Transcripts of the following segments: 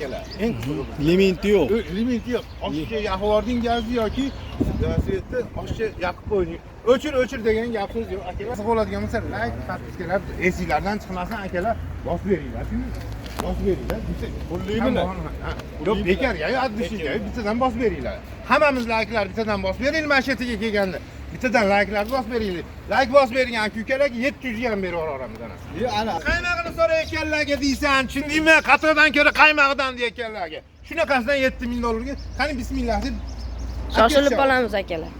akalar. Eng qizig'i. Limiti yo'q. Limiti yo'q. Oshga yaqvording gazni yoki svetni oshga yoqib qo'ying. O'chir degan gap so'z yo'q akalar. Qiziq bo'ladigan bo'lsa like, podpiskalar esinglardan chiqmasin akalar. Bosib beringlar. Bosib beringlar. Bitta qo'llaymi? Yo'q, bekarga, adishingga bittadan bosib beringlar. Hammamiz like'lar bittadan bosib beringlar, mashatiga kelganda. Bittadan like'larni bosib beringlar. Like bosib bergan aka-ukalarga 700 ga ham berib yuboramiz ana. Ana qaymog'ini so'rayotganlarga deysan, tushundingmi? Qatidan ko'ra qaymog'idan deyotganlarga. Shunaqasidan 7000 dollarga qani bismillah deb shoshilib qolamiz akalar.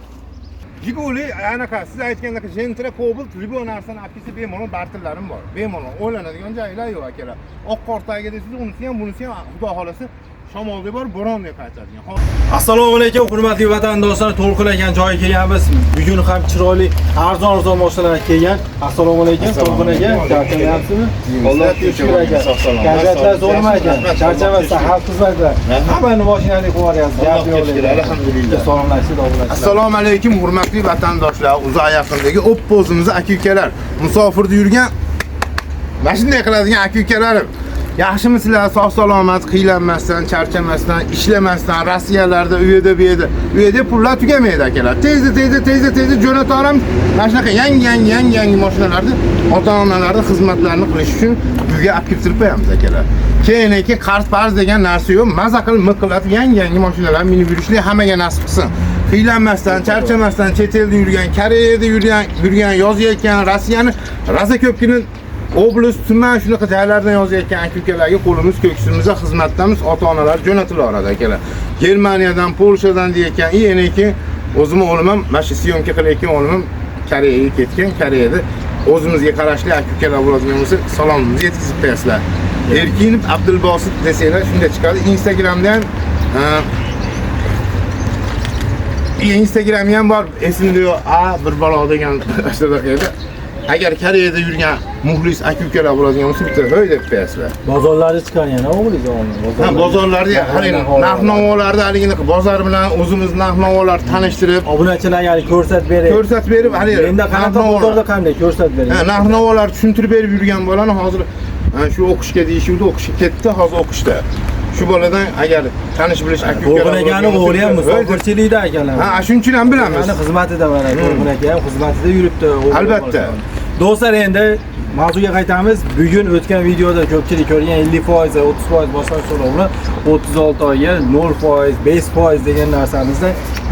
Jiguli anaqa siz aytgandek Gentra, Cobalt, Ribo narsani olib kelsa bemalol bartillarim bor. Bemalol o'ylanadigan joylar yo'q akalar. Oq qortaga desiz, unisi ham, bunisi ham xudo xolasa shamolda bor, bo'ronda qaytadigan. Assalomu alaykum hurmatli vatandoshlar, to'lqinlagan joyga kelganmiz. Bugun ham chiroyli arzon mashinalar kelgan. Assalomu alaykum to'lqin aka, charchamayapsizmi? Alloh shukr aka. Kayfiyatlar zo'rmi aka? Charchamasdan xalq xizmatida hammani mashinani qo'yaryapsiz. Alhamdulillah. Salomlashib, obunachlar. Assalomu alaykum hurmatli vatandoshlar. Uzoq yaqindagi Oppo'zimiz aka-ukalar, musofirda yurgan mashina qiladigan aka-ukalarim. Yaxshimisizlar? Sog' salomat, qiylanmasdan, charchamasdan, ishlamasdan, Rossiyalarda u yerda pullar tugamaydi akalar. Tezda jo'nata olamiz. Mana shunaqa yangi mashinalarni ota-onalarning xizmatlarini qilish uchun uyga olib keltirib qo'yamiz akalar. Keyin qarz degan narsa yo'q. Maza qilib miqillatib yangi mashinalar minib yurishni hammaga nasib qilsin. Qiylanmasdan, charchamasdan, chet elda yurgan, Koreyada yurgan, yozayotgan Rossiyani raza ko'pgina Oblast, tuman shunaqa joylardan yozayotgan aka-ukalarga qo'limiz ko'ksimizda xizmatdamiz, ota-onalar jo'natilaradi akalar. Germaniyadan, Polshadan deyotgan, keyin o'zim o'g'lim ham mana shu syomka qilayotgan o'g'lim Koreyaga ketgan. Koreyada o'zimizga qarashli aka-ukalar bo'ladigan bo'lsa, salomimizni yetkazib qo'yasizlar. Erkinov Abdulbosit desanglar shunda chiqadi. Instagramda ham Instagram'i ham bor. Esimda yo'q. Bir balo degan ashtalarga. Agar Koreyada yurgan muxlis aka-ukalar bo'ladigan bo'lsa, bitta hoy deb qo'yasizlar. Bozorlarda chiqqan yana o'g'lingiz o'g'lim. Ha, bozorlarda, narx-navolarni haligini bozor bilan o'zimiz narx-navolarni tanishtirib, obunachilarga ko'rsatib berib, endi qanaqa bozorda qanday ko'rsatib bering. Ha, narx-navolarni tushuntirib berib yurgan bolani hozir shu o'qishga deyishuvdi, o'qishga ketdi, hozir o'qishda. Shu boladan agar tanish bilish aka-ukalar bo'lgani o'g'li ham musofirchilikda akalar. Ha, shuning uchun ham bilamiz. Mani xizmatida mana To'lqin aka ham xizmatida yuribdi. Albatta. Do'stlar, endi mavzuga qaytamiz. Bugun o'tgan videoda ko'pchilik ko'rgan 50%, 30% boshqa so'rovni 36 oyga 0%, 5% degan narsamizda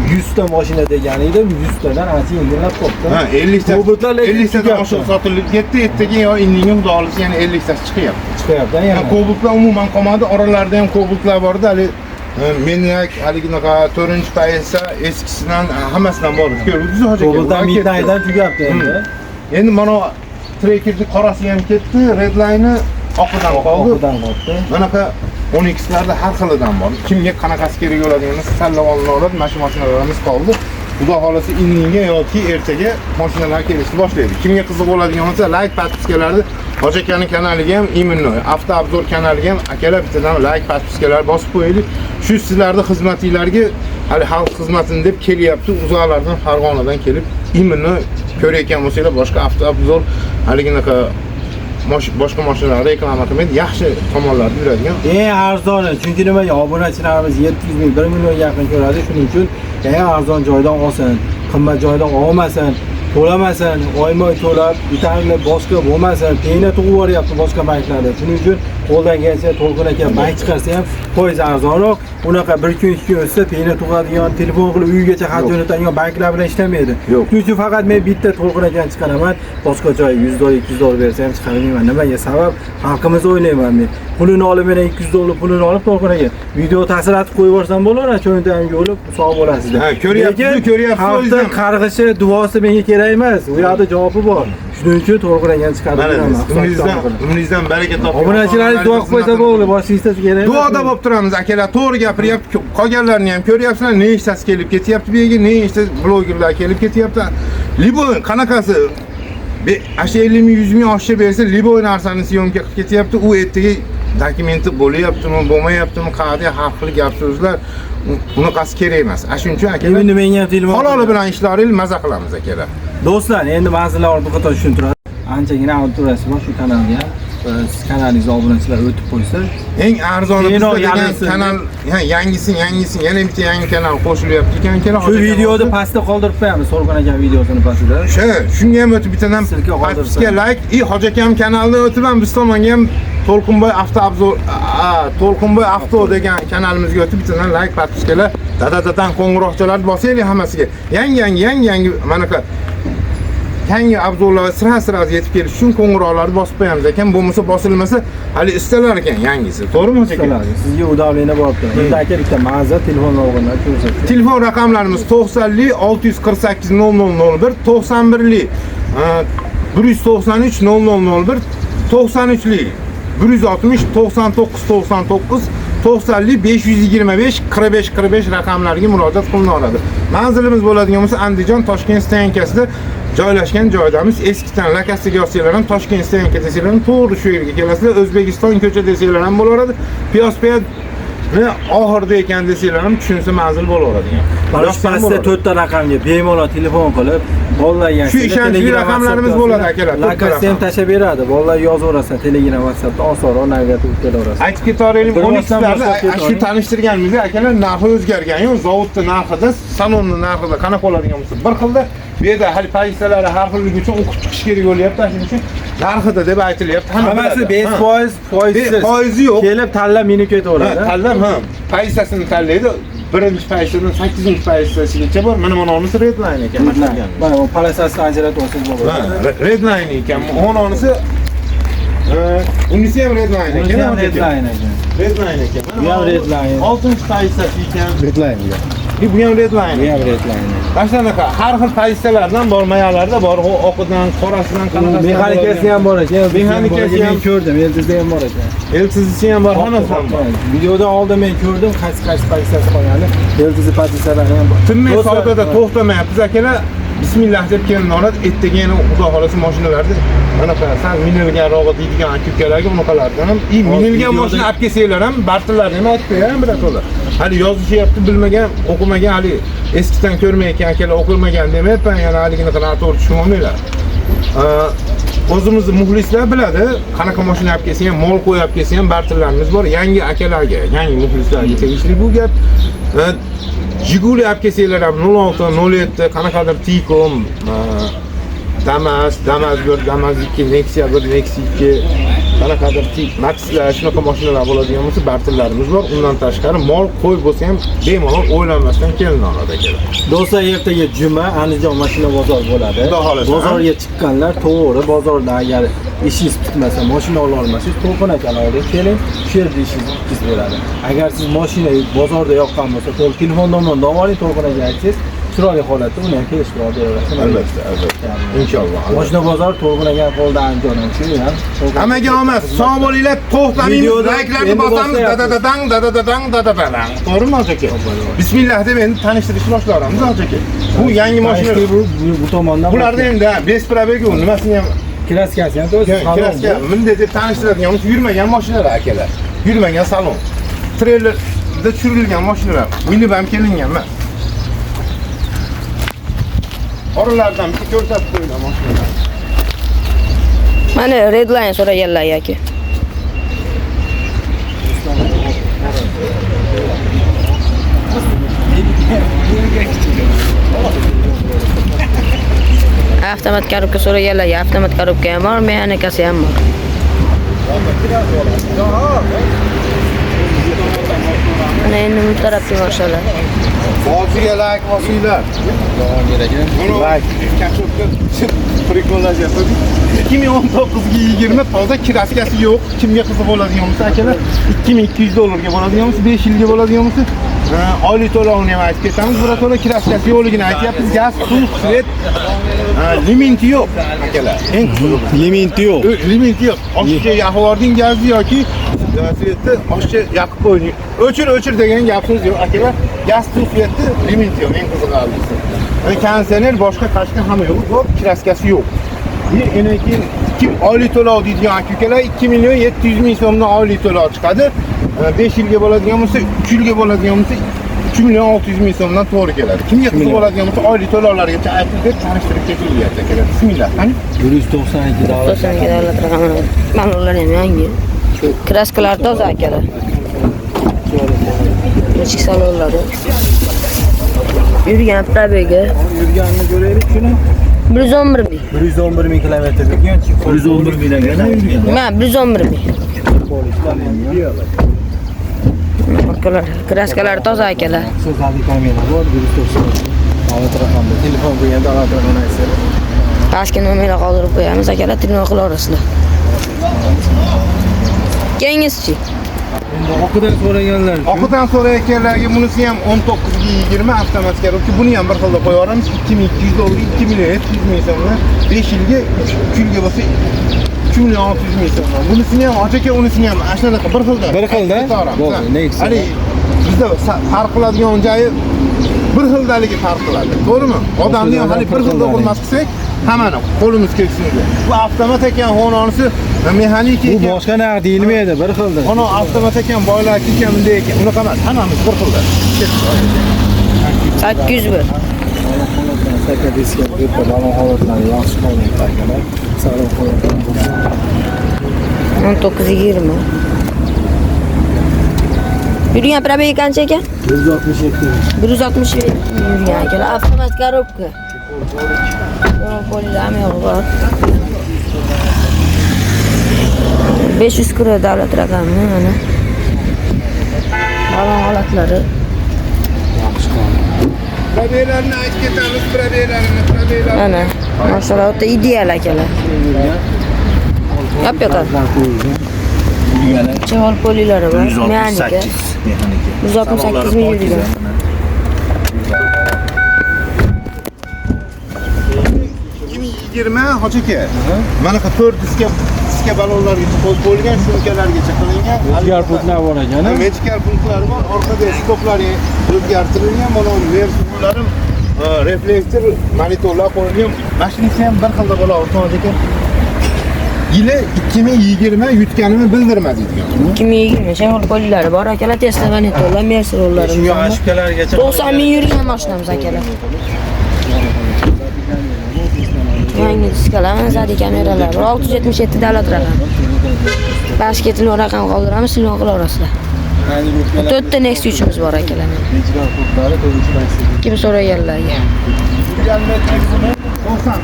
100 ta mashina degan edim. 100 tadan ancha yengillab qoldi. Ha, 50 ta oshiq sotilib ketdi. Ertaga yo indinga xudo olsa yana 50 ta chiqyapti. yana. Kobaltlar umuman qolmadi. Oralarda ham kobaltlar bordi. Hali menyak haliginaqa 4-paysa eskisidan hammasidan bor. Ko'rdingiz hojat. Kobaltlar midnaydan tugabdi endi. Endi mana Trekkerning qorasi ham ketdi, redline oqidan qoldi. Bunaqa 10xlarda har xilidan bor. Kimga qanaqasi kerak bo'ladiganini tanlab olinadi. Mana shu mashinalarimiz qoldi. Xudo xolasa indinga yoki ertaga mashinalar kelishni boshlaydi. Kimga qiziq bo'ladigan bo'lsa, like, podpiskalarni Hoji akaning kanaliga ham, imенно avtoobzor kanaliga ham akalar bittadan like, podpiskalar bosib qo'yaylik. Shu sizlarning xizmatingizlarga hali xalq xizmatini deb kelyapti. Uzoqlardan, Farg'onadan kelib, imенно ko'rayotgan bo'lsanglar, boshqa avtoobzor haliginaqa boshqa mashinalar reklama qilmaydi, yaxshi tomonlarda yuradigan. Arzon, chunki nima, obunachilarimiz 700 ming, 1 million yaqin ko'radi, shuning uchun arzon joydan olsin, qimmat joydan olmasin, to'lamasin, oyma-oy to'lab, bitamni boshqa bo'lmasin, peyna tug'ib yuboryapti boshqa banklarda. Shuning uchun qo'ldan kelsa To'lqin aka bank chiqarsa ham foiz arzonroq. Unaqa 1 kun 2 kun o'tsa peyna tug'adigan, telefon qilib uygacha xat jo'natadigan banklar bilan ishlamaydi. Shuning uchun faqat men bitta To'lqin akani chiqaraman. Boshqa joy 100 dollar, 200 dollar bersa ham chiqaramayman. Nimaga? Sabab xalqimiz o'ylayman men. Pulini olib mena 200 dollar pulini olib To'lqin aka video ta'siratib qo'yib yuborsam bo'laveradi, cho'ntagimga olib sog' bo'lasizlar. Ha, ko'ryapsiz. Xalqning qarg'ishi, duosi menga kerak emas. U yoqda javobi bor. Shuning uchun To'lqin akani chiqardim. Umringizdan baraka toping. Obunachilaringiz duo qilib qo'ysa bo'ldi, boshingizda kerak. Duoda bo'lib turamiz akalar, to'g'ri gapiryapti. Qolganlarni ham ko'ryapsizlar, nechtasi kelib ketyapti bu yerga, nechta blogerlar kelib ketyapti. Libo qanaqasi 50 ming, 100 ming oshib bersa, libo narsani syomka qilib ketyapti. U ertaga dokumenti bo'layaptimi, bo'lmayaptimi, qanday har xil gap so'zlar, bunaqasi kerak emas. Shuning uchun akalar, endi menga ham telefon haloli bilan ishlaringizni maza qilamiz akalar. Do'stlar, endi manzillarni to'xtatib tushuntiradi. Anchagina auditoriyasi bor shu kanalga. siz kanalingizga obunachilar o'tib qo'ysa, Eng arzoni bizda Keyinroq degan yalinsin. kanal, yangisi, yana bitta yangi kanal qo'shilyapti ekan akalar. shu videoni pastda qoldirib qo'yamiz, So'rg'an akam videosini pastida. Shunga ham o'tib bittadan Silka qoldirsa. pastga like, Hoji akam kanalidan o'tib ham biz tomonga ham To'lqinboy avto degan kanalimizga o'tib bittadan like, podpiskalar, dadadadan qo'ng'iroqchalarni bosaylik hammasiga. Yangi manaqa yangi obzorlar sira yetib kelish uchun qo'ng'iroqlarni bosib qo'yamiz ekan. Bo'lmasa bosilmasa hali istalar ekan yangisi. To'g'rimi Hoji aka? Sizga udavleniya bo'lib turadi. Endi aka bitta ma'za telefon raqamini ko'rsating. Telefon raqamlarimiz 90li 648 0001, 91li 193 0001, 93li 160 99 99, 90li 525 45 45 raqamlariga murojaat qilinadi. Manzilimiz bo'ladigan bo'lsa Andijon Toshkent stansiyasida joylashgan joydamiz. Eskidan Lakasiga olsanglar ham Toshkent stansiyasi desanglar ham to'g'ri shu yerga kelasizlar. O'zbekiston ko'cha desanglar ham bo'laveradi. Piyoz oxirida ekan desanglar ham tushunsa manzil bo'laveradigan. Mana shu pastda 4 ta raqamga bemalol telefon qilib, bolalarga shu ishonchli raqamlarimiz bo'ladi akalar. Lakasni ham tashlab beradi. Bolalar yozaverasa, Telegram, WhatsAppda osonroq navigator kelaverasiz. Aytib ketaveraylik, 12'larda shu tanishtirganimiz akalar narxi o'zgargan yo'q. Zavodda narxida, salonni narxida qanaqa bo'ladigan bo'lsa, bir xilda bu yerda hali pozitsiyalar har xilligi uchun o'qib chiqish kerak bo'lyapti. Shuning uchun narxida deb aytilyapti. Hammasi 5%, foizi yo'q. Kelib tanlab meni ketaveradi. Tanlab pozitsiyasini tanlaydi. Birinchi pozitsiyadan 8-chi pozitsiyasigacha bor. Mana bunisi redline ekan. Mana bu palasasini ajratib olsangiz bo'ladi. Redline ekan. Onisi unisi ham redline ekan. Redline ekan. Redline ekan. Bu ham redline. 6-chi pozitsiyasi ekan. Redline ekan. Bu ham redline. Bu ham redline. Shunaqa har xil pozitsiyalardan bor, mayalarda bor, oqidan, qorasidan, qanaqasi Mexanikasi ham bor ekan. Mexanikasi ham ko'rdim, eldizda ham bor ekan. Eltizisi ham bor, hammasi ham bor. Videodan oldin men ko'rdim, qaysi pozitsiyasi qolgani. Eltizi pozitsiyalari ham bor. Tinmay savdoda to'xtamayapmiz akalar. Bismillah deb kelinadi. Ertaga yana xudo xolasa mashinalarni anaqa sal minilganroq deydigan aka-ukalarga unaqalardan ham minilgan mashina olib kelsanglar ham bartillarni ham aytib qo'yaman birato'la. Hali yozishyapti, bilmagan, o'qimagan, hali eskidan ko'rmayotgan akalar o'qimagan demayapman, yana haligini to'g'ri tushunolmaylar. O'zimizni muxlislar biladi, qanaqa mashina olib kelsa ham, mol qo'yib kelsa ham bartillarimiz bor. Yangi akalarga, yangi muxlislarga tegishli bu gap. Jiguli olib kelsanglar ham 06, 07, qanaqadir Tikom, Damas 1, Damas 2, Nexia 1, Nexia 2, qanaqadir Maxlar, shunaqa mashinalar bo'ladigan bo'lsa, bartillarimiz bor. Undan tashqari mol qo'y bo'lsa ham bemalol o'ylanmasdan kelinadi akalar. Do'stlar, ertaga juma Andijon mashina bozor bo'ladi. Bozorga chiqqanlar to'g'ri bozorda agar ishingiz bitmasa, mashina ola olmasangiz, To'lqin akani olib keling, shu yerda ishingiz bitkazib beradi. Agar siz mashina bozorda yoqqan bo'lsa, to'g'ri telefon nomini oling, To'lqin aka aytsangiz, chiroyli holatda uni ham kelishtirib beraverasiz. Albatta. Inshaalloh. Mashina bozor To'lqin aka qo'lda Andijondan shu ham. Hammaga omad, sog' bo'linglar, to'xtamaymiz, like'larni bosamiz, dadadadang. To'g'rimi aka? Bismillah deb endi tanishtirishni boshlaymiz aka. Bu yangi mashina bu tomondan. Bularda endi bez probegi nimasini ham kraskasi ham to'g'ri. Kraska bunday deb tanishtiradigan yurmagan mashinalar akalar. Yurmagan salon. Treylerda tushirilgan mashinalar. Minib ham kelingan emas. Oralardan bir ko'rsatib qo'yinglar mashinalar. Mana redline so'raganlar yoki. Avtomat korobka so'raganlar, avtomat korobka ham bor, mexanikasi ham bor. Mana endi bu tarafga boshlanadi. Hozirga like bosinglar. Buni kachopga prikollashyapti. 2019-20 toza kraskasi yo'q. Kimga qiziq bo'ladigan bo'lsa akalar, $2200 ga bo'ladigan bo'lsa, 5 yilga bo'ladigan bo'lsa, oylik to'lovini ham aytib ketamiz. Birato'la kraskasi yo'qligini aytyapmiz. Gaz, suv, svet, limiti yo'q akalar. Eng Limiti yo'q. Limiti yo'q. Oshga yaqvording gazni yoki svetni oshga yoqib qo'ying. O'chir degan gap so'z yo'q akalar. Gaz, suv, svetni limiti yo'q. Eng qiziqarlisi. Konditsioner boshqa qashqa hamma yo'q. Bu kraskasi yo'q. Yana keyin 2 oylik to'lov deydigan aka-ukalar 2.700.000 so'mdan oylik to'lov chiqadi. 5 yilga bo'ladigan bo'lsa, 3 yilga bo'ladigan bo'lsa 3 milyon 600 ming so'mdan to'g'ri keladi. Kimga qiziq bo'ladigan bo'lsa, oylik to'lovlargacha aytib tanishtirib ketyapti keladi. Bismillah. Qani? 192 davlat. 92 davlat raqami. Ma'lumotlar ham yangi. Kraskalar toza akalar. Ichki salonlari. Yurgan probegi. Yurganini ko'raylik shuni. 111 ming. 111 ming kilometr yurgan, 111 mingdan yana yurgan. Men 111 ming. Akalar, kraskalar toza akalar. So'zali kamera bor, 190. Davlat raqamda telefon qo'yganda davlat raqamini aytsangiz. Pastga nomerlar qoldirib qo'yamiz akalar, telefon qilaverasizlar. Keyingisi-chi? Endi oqidan so'raganlar uchun Oqidan so'rayotganlarga bunisi ham 1920 avtomatik yoki buni ham bir xilda qo'yib yuboramiz. 2200 dollar, 2 million 700 ming so'mdan 5 yilga 3 yilga bo'lsa 3 million 600 ming so'mdan. Bunisini ham aka unisini ham ashanaqa bir xilda. Bir xilda? Bo'ldi, next. Hali bizda farq qiladigan joyi bir xildaligi farq qiladi. To'g'rimi? Odamni ham hali bir xilda bo'lmas qilsak, hammani qo'limiz kelsin deb. Bu avtomat ekan, hononisi mexanik bu ekan. boshqa narx deyilmaydi, bir xilda. Ono avtomat ekan, boylar ekan, bunday ekan. Unaqa emas, hammamiz bir xilda. 801. Saka diska deb balon holatlari yaxshi holatda akalar. Sariq holatda. 1920. Yurgan probegi qancha ekan? 167. 167 yurgan akalar. Avtomat korobka. Polilam yo'q bor. 500 kilo davlat raqami mana. Balon holatlari. Yaxshi holat. Probeylarni aytib ketamiz, probeylarni. Mana. Maşallah o'ta ideal akalar. Yap yotar. Chevol polilari bor. Mexanika. 168 ming yurgan. Hoca aka. Mana bu 4 diska balonlarga qo'yib qo'yilgan, shumkalargacha qilingan. O'zgar punktlar bor ekan. Vertikal punktlari bor, orqada stoplari o'zgartirilgan, mana bu versiyalar reflektor monitorlar qo'yilgan. Mashinasi ham bir xilda bo'ladi, hoja aka. Yili 2020 yutganini bildirmadi degan. 2020 chevol polilari bor akalar. Tesla monitorlar, Mercedes rollari. Shunga ashkalargacha 90 ming yurgan mashinamiz akalar. Yangi diskalar, mana zadi kameralar bor. 677 davlat raqami. Pastga telefon raqam qoldiramiz, telefon qilaverasizlar. 4 ta Next 3'imiz bor akalar. Kim so'raganlarga.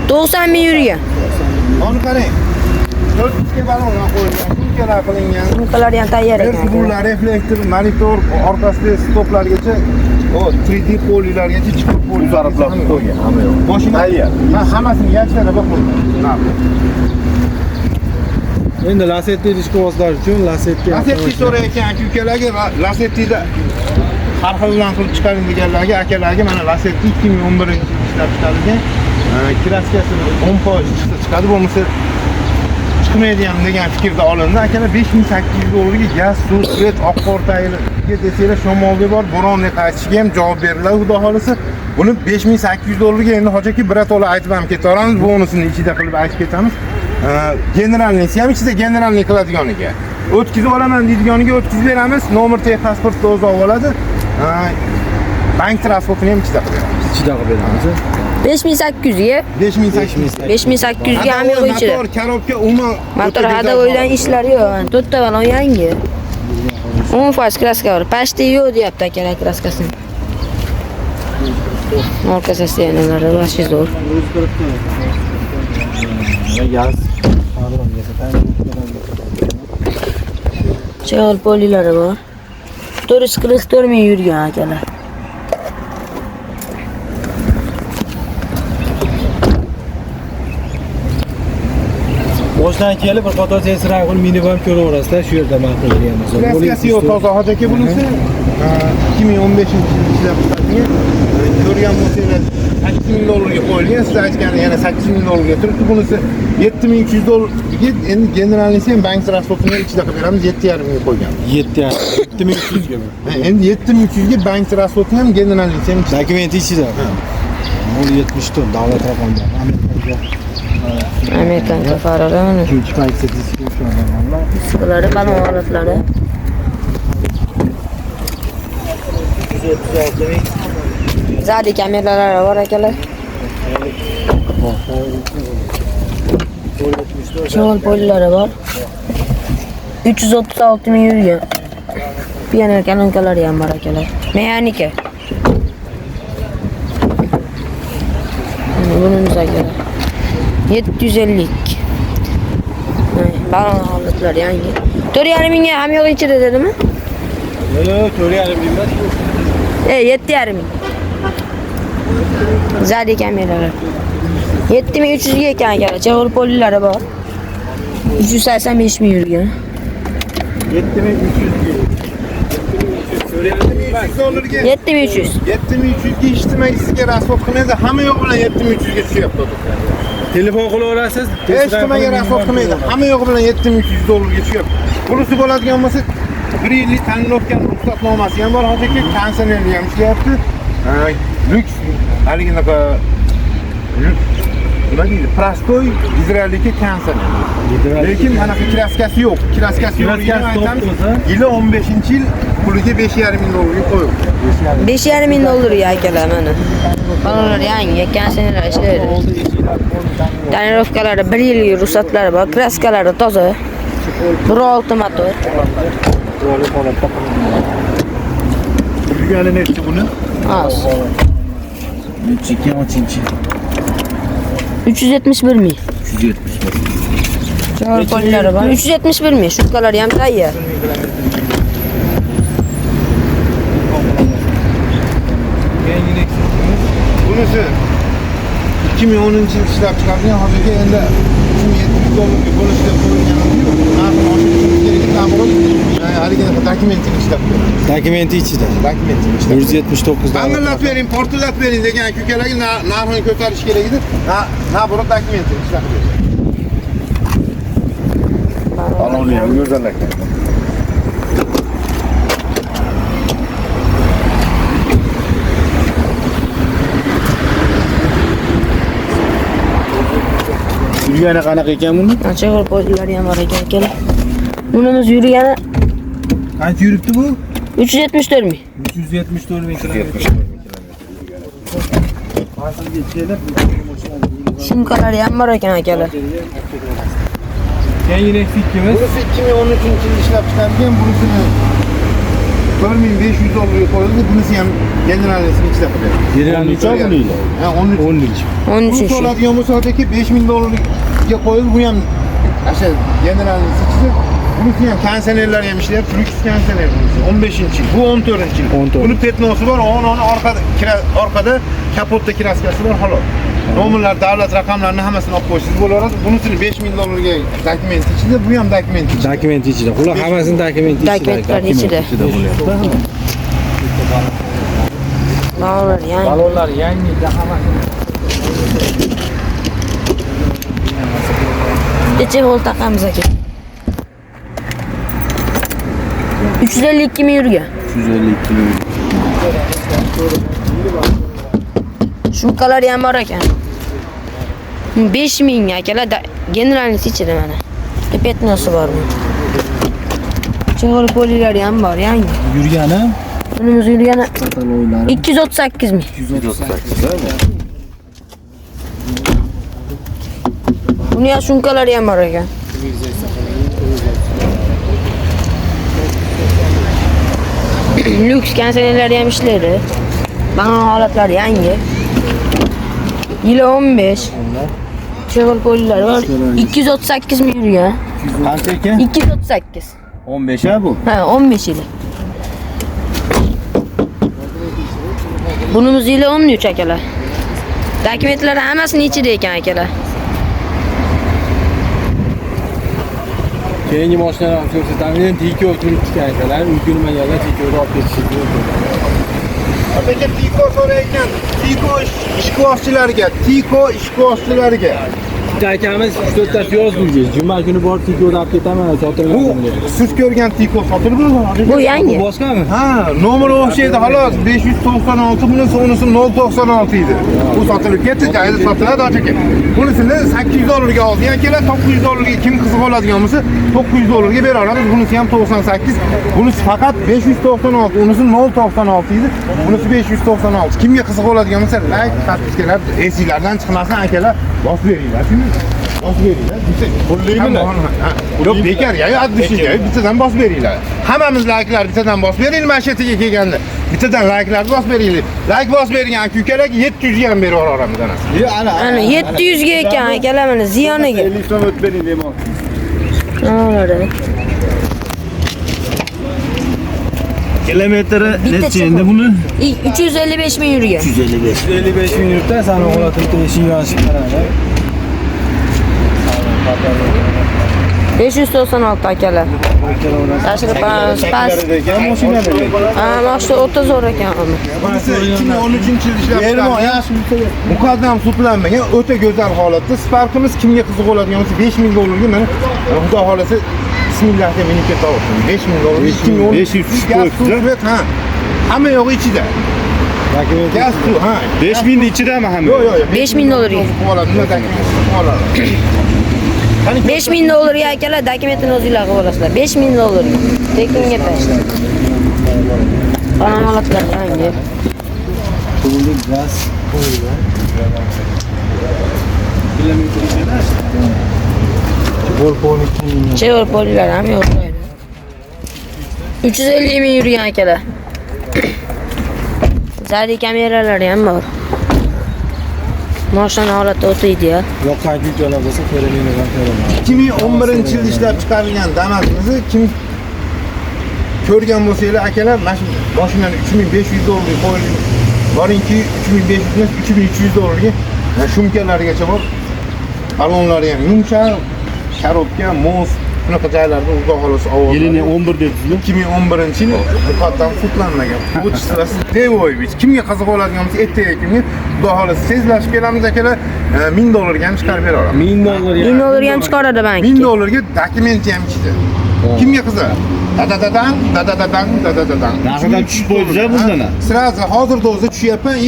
90 ming yurgan. Onu qarang. 4 diska balonlar qo'yilgan, shumkalar qilingan. Bunqalar ham tayyor ekan. Versiyalar, reflektor, monitor, orqasida stoplargacha, o 3D polilargacha chiqib poli zarblab qo'ygan. Mashina tayyor. Ha, hammasini yachlara qo'ygan. Endi Lacetti diskvozlar uchun Lacetti so'rayotgan aka-ukalarga Lacetti'da har xildan qilib chiqaring deganlarga, akalarga mana Lacetti 2011-yilda ishlab chiqarilgan. Kraskasi 10% chiqadi, bo'lmasa chiqmaydi ham degan fikrda olindi. Akalar 5800 dollarga gaz, suv, svet, oqqor tayinga desanglar shamolga bor, bo'ronga qaytishiga ham javob beriladi. Xudo xolisa, buni 5800 dollarga endi hoji aka birato'la aytib ham ketaveramiz, bonusini ichida qilib aytib ketamiz. Generalnisi ham ichida generalni qiladiganiga. O'tkazib olaman deydiganiga o'tkazib beramiz. Nomer pasportni o'zi oladi. Bank transportini ham ichida qilib beramiz. ichida qilib beramiz. 5800 ga 5800 ga ham yo'q ichida. Motor, korobka, umuman Motor hadovoydan ishlari yo'q. 4 ta balon yangi. 10% kraska bor. Pashti yo'q deyapti akalar kraskasini. Orqa sostenalari vashi zo'r. Gaz. Chevol polilari bor. 444 ming yurgan akalar. Boshdan kelib bir qator tesirlar qilib minivan ko'raverasizlar, shu yerda ma'qul deymiz. Kraskasi yo'q, toza hoji aka bunisi 2015-yilda ishlab chiqarilgan. Ko'rgan bo'lsangiz 8000 dollarga qo'yilgan. Siz aytganingiz yana 8000 dollarga turibdi. Bunisi 7200 dollarga, endi generalnisi ham bank transportini ichida qilib beramiz, 7,5 ming qo'ygan. 7300 ga. Endi 7300 ga bank transportini ham generalisi ham ichida. Dokumenti ichida. 070 davlat raqami. Amerikan kafaralari mana. Ikkinchi paytda diskvozlar. Disklari, balon holatlari. Zadi kameralar var akalar. Şol polileri var. 336 ming yurgan. Pianer kanonkalari ham bor akalar. Mexanika. Bunimiz akalar. 750. Balon holatlar yangi. 4,5 mingga ham yo'q ichida dedimi? Yo'q, 4,5 ming emas. 7,5 ming. Zadi kameralar. 7300 ga ekan akalar. Chevrolet polilari bor. 385 ming yurgan. dollarga 7300. 7300 ga ijtimoiy sizga rasvot qilmaydi. Hamma yo'q bilan 7300 ga tushyapti. Telefon qilaverasiz. Hech nimaga rasvot qilmaydi. Hamma yo'q bilan 7300 dollarga tushyapti. Bunisi bo'ladigan bo'lsa 1 yillik tanilovgan ruxsatnomasi ham bor. Hozirgi konsernerni ham ishlayapti. Lyuks haligiga nima deydi? Prostoy gidrolika konserner. Lekin mana bu kraskasi yo'q. Kraskasi yo'q. Yili 15-yil puliga 5,5 ming dollarga qo'yib. 5,5 ming dollar ya akalar mana. Balonlar yangi, konsernerlar ishlaydi. Tonirovkalari 1 yillik ruxsatlari bor, kraskalari toza. 1.6 motor. Yurgani nechi buni? Az. Nechi ochinchi? 371 ming. 371. Chevrolet polilari bor. 371 ming. Shubkalari ham tayyor. Bunisi 2010-yil ishlab chiqarilgan, hozirgi endi 3700 dollarga bo'lishga qo'yilgan yo'q. Narxi oshirishimiz kerak, namoz haligiga dokumentini ishlab beradi. Dokumenti ichida. Dokumentini ishlab. 179 dan. Ta'mirlab bering, portlab bering degan ukalarga narxini ko'tarish kerak edi. Naborot dokumentini ishlab beradi. Balonni ham go'zallakdan. Yurgani qanaqa ekan buni? Chevrolet polilari ham bor ekan akalar. Bunimiz yurgani Qancha yuribdi bu? 374 ming. 374 ming kilometr. Hozirga kelib Shimkalari ham bor ekan akalar. yangi Nexus 2miz. Bunisi 2013-yil ishlab chiqarilgan, bunisini 4500 dollarga qo'yildi. Bunisi ham generalnisini ishlab beradi. Generalnicha buning. Ha, 13. 13. Bu oladigan bo'lsa hozirgi 5000 dollarga qo'yildi. Bu ham o'sha generalnisi ichida. Bunisi ham konsernerlar ham ishlayapti. Lyuks konserner bunisi. 15-yil. Bu 14-yil. Buni petnosi bor, onu orqada kapotda kraskasi bor, xolos. Nomerlar, davlat raqamlarini hammasini olib qo'ysiz bo'laveradi. Bunisini 5000 dollarga dokument ichida, bu ham dokument ichida. Dokument ichida. Ular hammasini dokumenti ichida. Dokumentlar ichida. bo'lyapti. Balonlar yangi. Balonlar yangi hammasi. Necha volt taqamiz aka? 352 ming yurgan. 352 ming. Shumkalari ham bor ekan. 5 ming akalar generalni ichida mana. Petnosi bor bu. Chevrolet polilari ham bor yangi. Yurgani? Bunimiz yurgani Kataloglar 238 ming. 238. Buni ham shumkalari ham bor ekan. Lyuks konsernerlari ham ishlaydi. Balon holatlari yangi. Yili 15. Chevrolet polilari bor. 238 ming yurgan. Qancha ekan? 238. 15 ha bu. Ha, 15 yili. Bunimiz yili 13 akalar. Dokumentlari hammasini ichida ekan akalar. Keyingi mashinalar ko'rsataman. Tiko turib chiqarganlar. Ulgurmaganlar Tiko'da olib ketishingiz mumkin. Hozirgi Tiko so'rayotgan, Tiko ishqibozchilariga, Tiko ishqibozchilariga Bitta akamiz 3-4 ta piyoz qo'ygan. Juma kuni borib tiko'da olib ketaman, Bu sotilmayapti. siz ko'rgan tiko sotilib Bu yangi. Bu boshqami? Ha, nomeri o'xshaydi xolos. 596 bunisi 096 edi. Bu sotilib ketdi, joyida sotiladi aka. Bunisini 800 dollarga oldi. Akalar 900 dollarga kim qiziq oladigan bo'lsa, 900 dollarga bera olamiz. Bunisi ham 98. Bunisi faqat 596, unisi 096 edi. Bunisi 596. Kimga qiziq oladigan bo'lsa, like, подпискалар esinglardan chiqmasin akalar, bosib beringlar. Bosib beringlar. Pulliymini? Yo'q, bekor, ya, adishga bittadan bosib beringlar. Hammamiz like'lar bittadan bosib beringlar, mashatiga kelganda. Bittadan like'larni bosib beringlar. Like bosib bergan aka-ukalarga 700 ga ham berib yuboramiz ana. Ana 700 ga ekan akalar mana ziyoniga. 50 so'm o'tib bering limon. O'ladi. Kilometri necha endi buni? 355 ming yurgan. 55 minutda sana holatini ishing yozib qaradi. 596 akalar. Tashqi pas. Ha, mashina 30 zo'r ekan. Bunisi 2013-yil ishlab chiqarilgan. Muqaddam sudlanmagan o'ta go'zal holatda. Sparkimiz kimga qiziq oladigan bo'lsa 5000 dollarga mana xudo xolasa bismillah deb minib ketaversin. 5000 dollar 500 ha. Hamma yo'q ichida. Gaz suv, ha. 5000 ni ichidami hamma? Yo'q, yo'q. 5000 dollarga. Oladi, nima oladi. 5000 dollarga akalar dokumentini o'zingizlar qilib olasizlar. 5000 dollarga. Tekinga tashla. Qanday holatlar yangi. Pullik gaz qo'yilgan. Kilometr ichida. Chevrolet polilar ham yo'q. 350 ming yurgan akalar. Zadi kameralari ham bor. Mashina holati o'ta ideal. Yo'q, videolar bo'lsa ko'ravermayman, ko'raman. 2011-yil ishlab chiqarilgan Damas'imizni kim ko'rgan bo'lsanglar akalar, mashinani 3500 dollarga qo'yilgan. Boringki 3500 emas, 3300 dollarga shumkalarigacha bor. Balonlari ham yumshoq, korobka, mos, shunaqa joylarda xudo xolasa ovoz. Yilini 11 dedingizmi? 2011-yil muqaddam sudlanmagan. Bu chiqasiz Devoyevich. Kimga qiziq oladigan bo'lsa, ertaga kimga xudo xolasa tezlashib kelamiz akalar, 1000 dollarga ham chiqarib bera olamiz. 1000 dollar. 1000 dollarga ham chiqaradi bank. 1000 dollarga dokumenti ham ichida. Kimga qiziq? Dadadadan. Narxidan tushib qo'ydi-da bundan. Sразу hozirda o'zi tushyapman.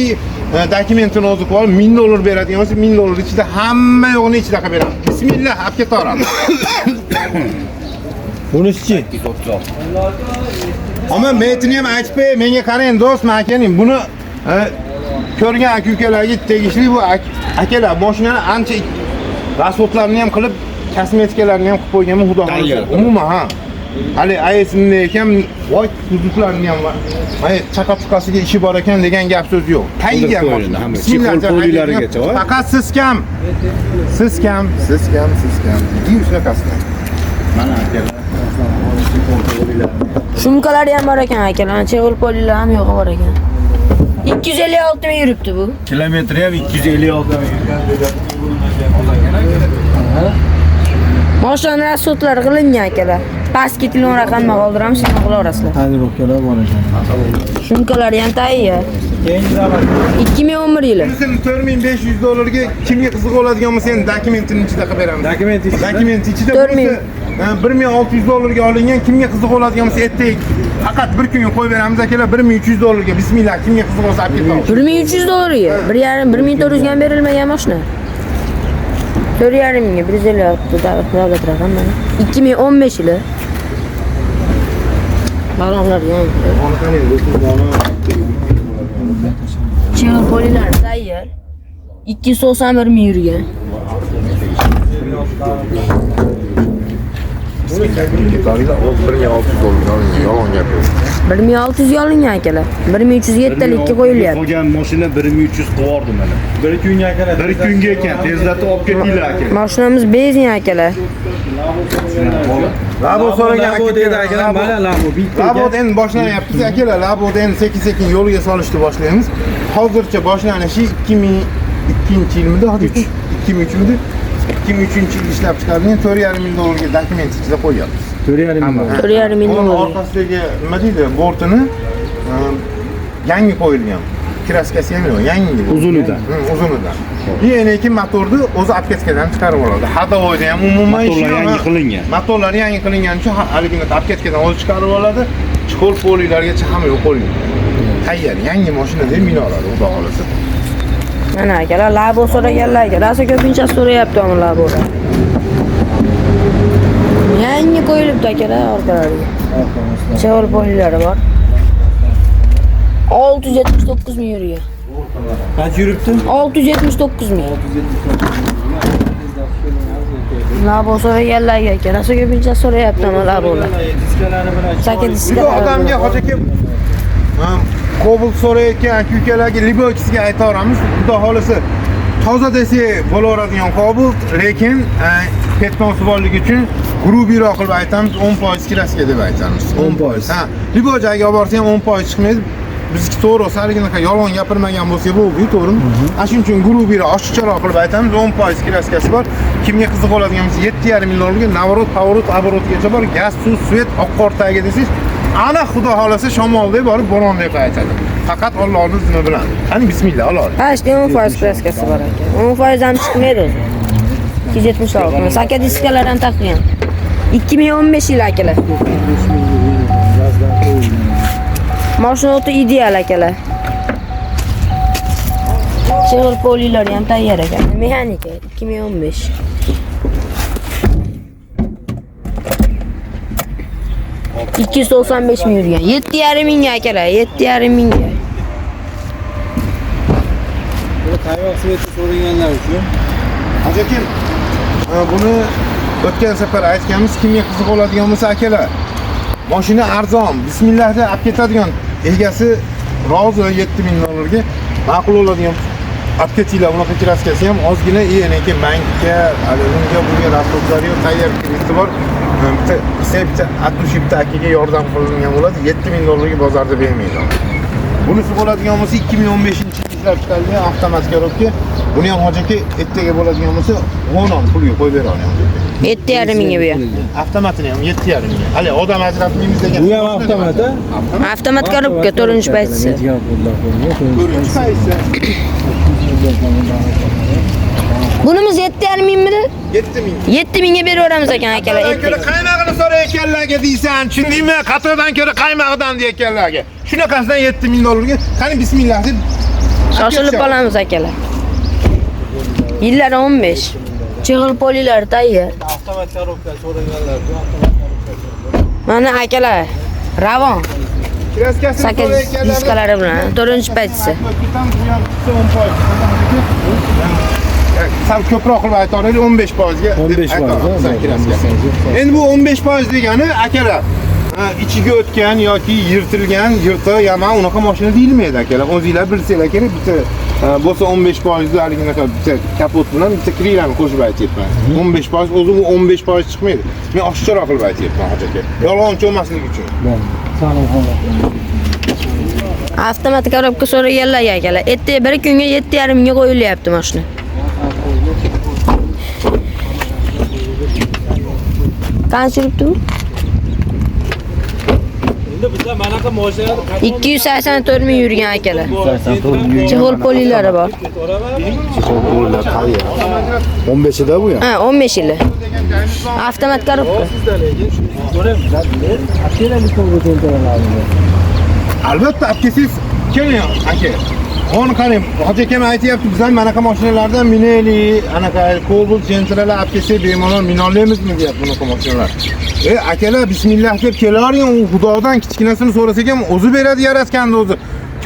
Dokumentini o'zi qo'yib 1000 dollar beradigan bo'lsa, 1000 dollar ichida hamma yo'qni ichida qilib beraman. Bismillah, olib ketaveramiz. Bunisi-chi? Ammo metni ham aytib qo'y, menga qarang do'st, makaning buni ko'rgan aka-ukalarga tegishli bu akalar mashinani ancha rasxodlarni ham qilib, kosmetikalarni ham qilib qo'yganman, xudo xolasa. Umuman ha. Hali ASMda ekan, voy hududlarni ham bor. Mana chaqa-chuqasiga ishi bor ekan degan gap so'z yo'q. Taygan mashina. Chipol-polilarigacha. Faqat siz kam. Edi shunaqasidan. Mana akalar. Shumkalari ham bor ekan akalar. Chevrolet polilar ham yo'q bor ekan. 256 ming yuribdi bu. Kilometri ham 256 ming. Mashina rasxodlari qilingan akalar. Pastki telefon raqamini qoldiramiz, shuni qilaverasizlar. Tanirovkalar bor ekan. Shumkalari ham tayyor. Keyingi davlat 2011 yili. Sizin 4500 dollarga kimga qiziq oladigan bo'lsa, endi dokumentini ichida qilib beramiz. Dokument ichida. Dokumenti ichida 1600 dollarga olingan, kimga qiziq oladigan bo'lsa, ertaga faqat bir kunga qo'yib beramiz akalar. 1300 dollarga. Bismillah, kimga qiziq bo'lsa olib ketamiz. 1300 dollarga. 1,5 1400 ga berilmagan mashina. 4,5 mingga 156 davlat raqam mana. 2015 yili. Balonlar yangi. Chevrolet polilar tayyor. 291 ming yurgan. Yolg'on gap. 1600 ga olingan akalar. 1307 qo'yilyapti. Qolgan mashina 1300 qivordi mana. bir kunga akalar. Bir kunga ekan, tezlatib olib ketinglar aka. Mashinamiz benzin akalar. Labo so'ragan Labo dedi akalar, mana Labo bitta. Labod endi boshlanyapti akalar. Labod endi sekin-sekin yo'liga solishni boshlaymiz. Hozircha boshlanishi 2002-yilmidi, hozir 2003-midi? 2003-yil ishlab chiqarilgan 4,5 ming dollarga dokument ichida qo'yapmiz. 4,5 ming. 4,5 ming dollar. Orqasidagi nima deydi, bortini yangi qo'yilgan. Kraskasi ham yo'q, yangi. Uzunidan. Uzunidan. Lekin motorni o'zi apketkadan chiqarib oladi. Hadovoyda ham umuman ishi Motorlar yo'q. yangi qilingan. Motorlar yangi qilingan uchun haligini apketkadan o'zi chiqarib oladi. Chqol polilargacha hamma yo'q qo'yilgan. Tayyor yangi mashinada mina oladi, xudo xolasa. Mana akalar labo so'raganlarga rosa ko'pincha so'rayapti uni laboda. Yangi qo'yilibdi akalar orqalariga. Chevrolet polilari bor. 679 ming yurgan. Qancha yuribdi? 679 ming. Labo so'raganlarga aka, rosa ko'pincha so'rayapti uni labolar. Diskalari bilan. Saka Bu diskalar. odamga hojakim Cobalt so'rayotgan aka-ukalarga libokisiga aytaveramiz, xudo xolasa toza desak bo'laveradigan Cobalt, lekin petnosi borligi uchun grubiroq qilib aytamiz 10% kraska deb aytamiz. 10%. Ha, libojaga olib borsa ham 10% chiqmaydi. Bizniki to'g'ri, sarigiga yolg'on gapirmagan bo'lsa bo'ldi, to'g'rimi? Shuning uchun grubiroq, oshkoroq qilib aytamiz, 10% kraskasi bor. Kimga qiziq bo'ladigan bo'lsa 7,5 millionga navorot, pavorot, оборотgacha bor. Gaz, suv, svet, oq qortaga desangiz, ana xudo xolasa shamoldek borib bo'ronday qaytadi. Faqat Allohning izni bilan. Qani bismillah, olaylik. Ha, işte 10% kraskasi bor aka. 10% ham chiqmaydi o'zi. 276. Saka diskalar ham taqgan. 2015 yil akalar. Mashina o'ta ideal akalar. Chevrolet polilar ham tayyor ekan. Mexanika 2015. $295 ming yurgan. 7,5 mingga akalar, 7,5 mingga. Bu qayoq sveti so'raganlar uchun. Hajakim, buni o'tgan safar aytganmiz, kimga qiziq bo'ladigan bo'lsa akalar. Mashina arzon, bismillah deb olib ketadigan, egasi rozi 7 ming dollarga ma'qul bo'ladigan olib ketinglar. Bunaqa kraskasi ham ozgina lekin bankka, unga bunga rasxodlari yo'q, tayyor krediti bor. Bitta 60 bitta akaga yordam qilingan bo'ladi. 7 ming dollarga bozorda bermaydi. Bunisi bo'ladigan bo'lsa 2015-yilda ishlab chiqarilgan avtomat korobka. Buni ham hojaki ertaga bo'ladigan bo'lsa 10 pulga qo'yib beraman. 7,5 mingga bu ham. Avtomatini ham 7,5 ming. Hali odam ajratmaymiz degan. Bu ham avtomat, ha? Avtomat korobka 4-paytisi. 4-paytisi. Bunimiz 7,5 mingmidi? 7 ming. 7 mingga beraveramiz ekan akalar. Qaymog'ini so'rayotganlarga deysan, tushundingmi? Qatordan ko'ra qaymog'idan deyotganlarga. Shunaqasidan 7 ming dollarga qani bismillah deb Shoshilib olamiz akalar. Yillari 15. Chig'il polilar tayyor. Avtomat korobka so'raganlar uchun avtomat korobka. Mana akalar. Ravon. kraskasini Saka diskalari bilan 4-paytisi. Sal ko'proq qilib aytaveraylik 15%ga. 15%. Endi bu 15% degani akalar ichiga o'tgan yoki yirtilgan, yirtiq, yama unaqa mashina deyilmaydi akalar. O'zingizlar bilsanglar kerak, bitta bo'lsa 15% haliginaqa bitta kapot bilan bitta kriyani qo'shib aytyapman. 15% o'zi u 15% chiqmaydi. Men oshkoroq qilib aytyapman aka. Yolg'onchi bo'lmasligi uchun. Avtomat korobka so'raganlarga akalar. Ertaga bir kunga 7,5 mingga qo'yilyapti mashina. Qancha yuribdi bu? Endi bizda manaqa mashinalar 284 ming yurgan akalar. Chig'il polilari bor. 15'ida bu ya. Ha, 15 yili. Avtomat korobka. Albatta, olib kelsangiz keling aka. Onu qarang, hoji akam aytyapti, biz ham manaqa mashinalardan minaylik, anaqa Cobalt Gentralar olib kelsak bemalol minolmaymizmi deyapti bunaqa mashinalar. Akalar bismillah deb kelavering, u xudodan kichkinasini so'rasak ham o'zi beradi yaratganda o'zi.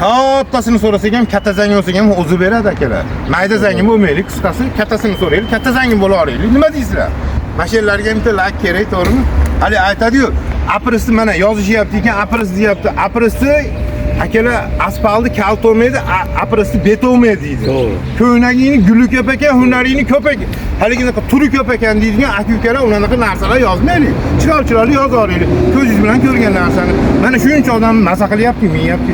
Kattasini so'rasak ham, katta zang olsak ham o'zi beradi akalar. Mayda zangi bo'lmaylik, qisqasi kattasini so'raylik, katta zangi bo'laveraylik. Nima deysizlar? Mashinlarga bitta lak kerak, to'g'rimi? Hali aytadi-yu, aprisni mana yozishyapti ekan, apris deyapti. Aprisni akalar asfaltni kalt olmaydi, aprisni bet olmaydi deydi. Ko'ynagingni guli ko'p ekan, hunaringni ko'p ekan. Haligina turi ko'p ekan deydigan aka-ukalar unaqa narsalar yozmaylik. Chiroyli yozaveraylik. Ko'zingiz bilan ko'rgan narsani. Mana shuncha odam maza qilyapti, miyapti.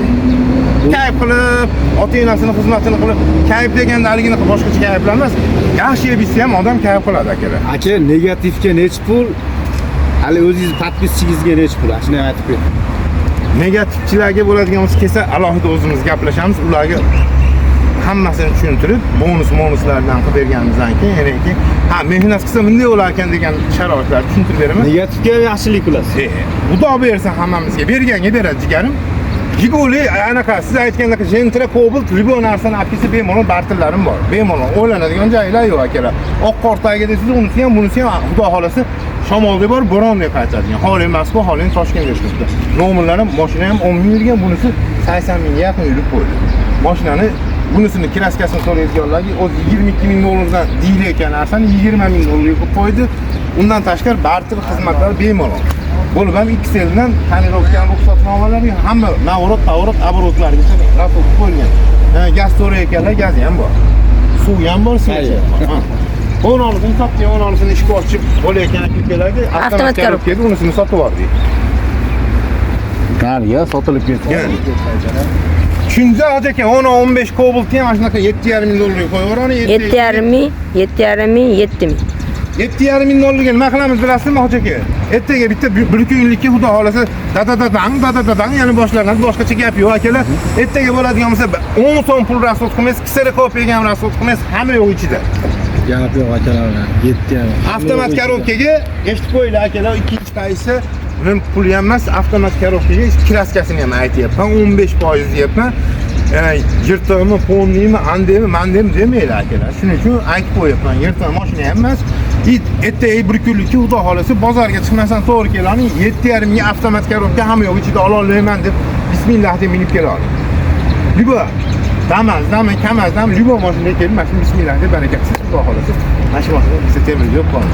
Kayf qilib, ota-onasini xizmatini qilib, kayf deganda haligina boshqacha kayflar emas. Yaxshi yeb ham odam kayf qiladi akalar. Aka, negativga necha pul? Hali o'zingiz podpischingizga necha pul? Shuni aytib bering. Negativchilarga bo'ladigan bo'lsa kelsa alohida o'zimiz gaplashamiz. Ularga hammasini tushuntirib, bonuslardan qilib berganimizdan keyin yana ha, mehnat qilsa bunday bo'lar ekan degan sharoitlarni tushuntirib beraman. Negativga yaxshilik qilasiz. Xudo bersa hammamizga berganga beradi jigarim. Jiguli anaqa siz aytgandek Gentra, Cobalt, Ribo narsani olib kelsa bemalol bartillarim bor. Bemalol o'ylanadigan joylar yo'q akalar. Oq qortaga desiz, unisi ham, bunisi ham xudo xolasa shamolda bor, bo'ronda qaytadigan. Hol emas bu, holini Toshkentga chiqdi. Nominlarim mashina ham 10 ming yurgan, bunisi 80 mingga yaqin yurib qo'ydi. Mashinani bunisini kraskasini so'raydiganlarga o'zi 22 ming dollardan deyilayotgan narsani 20 ming dollarga qo'yib qo'ydi. Undan tashqari barter xizmatlari bemalol. Bo'lib ham XLdan tonirovkan ruxsatnomalarga hamma navrot, abrotlargacha rasol qo'yilgan. Gaz so'rayotganlar gazi ham bor. Suv ham bor, sveti ham bor. 16 sotdi, 16 ishga ochib bo'layotgan akalarga avtomat korobkada unisini sotib yubordik. Qariya sotilib ketdi. Shunda aka 10-15 Cobalt ham shunaqa 7,5 ming dollarga qo'yib yuborani. 7,5 ming, 7,5 ming, 7 ming. 7,5 ming dollarga nima qilamiz bilasizmi hoji aka? Ertaga bitta bir kunlikka xudo xolasa dadadadang yana boshlanadi, boshqacha gap yo'q akalar. Ertaga bo'ladigan bo'lsa 10 so'm pul rasxod qilmaysiz, kserokopiyaga ham rasxod qilmaysiz, hamma yo'q ichida. Gap yo'q akalar. 7 ham. Avtomat korobkaga eshitib qo'yinglar akalar, ikkinchi qaysi men pul ham emas, avtomat korobkaga kraskasini ham aytyapman, 15% deyapman. Yirtimi, ponnimi, andemi, mandemi demaylar akalar. Shuning uchun aytib qo'yapman, yirtimi mashina ham emas. Ertaga bir kunlikka xudo xolasa bozorga chiqmasdan to'g'ri kelani 7,5 ming avtomat korobka hamma yo'q ichida ola olmayman deb bismillah deb minib keladi. Libo Damazdan, Kamazdan libo mashinaga kelib, mana shu bismillah deb barakasiz xudo xolasa. Mana shu mashina bizda temir yo'q qoldi.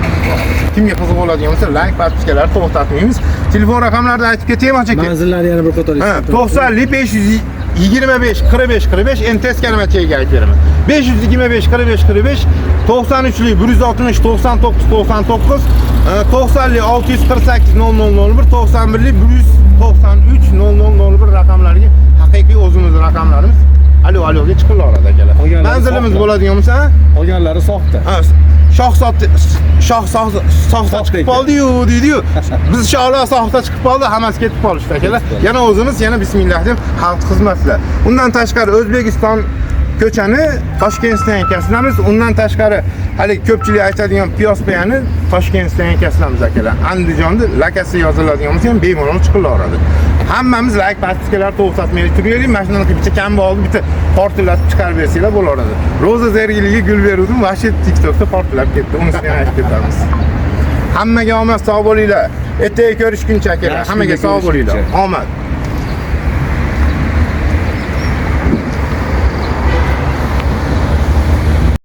Kimga qiziq bo'ladigan bo'lsa, like, podpiskalar to'xtatmaymiz. Telefon raqamlarini aytib ketaymi aka? Manzillarni yana bir qator 90 525 45 45 endi teskarimachaga aytib beraman. 525 45 45 93 160 99 99 90 648 0001 91 193 0001 raqamlariga haqiqiy o'zimizning raqamlarimiz aloga chiqilaveradi akalar. Manzilimiz bo'ladigan bo'lsa, Qolganlari soxta. Soxta chiqib qoldi-yu deydi-yu. Biz shohlar soxta chiqib qoldi, hammasi ketib qolishdi akalar. Yana o'zimiz yana bismillah deb xalq xizmatlar. Undan tashqari O'zbekiston ko'chani Toshkentdan kaslamiz. Undan tashqari hali ko'pchilik aytadigan Piyosbeyani Toshkentdan kaslamiz akalar. Andijonda lakasi yoziladigan bo'lsa ham bemalol chiqilaveradi. Hammamiz like podpiskalar to'xtatmay turaylik. Mashinani bitta kamba olib, bitta portlatib chiqarib bersanglar bo'laveradi. Roza zergiliga gul beruvdim, vashit TikTokda portlab ketdi. Unisini aytib ketamiz. Hammaga omad, sog' bo'linglar. Ertaga ko'rishguncha akalar. Hammaga sog' bo'linglar. Omad.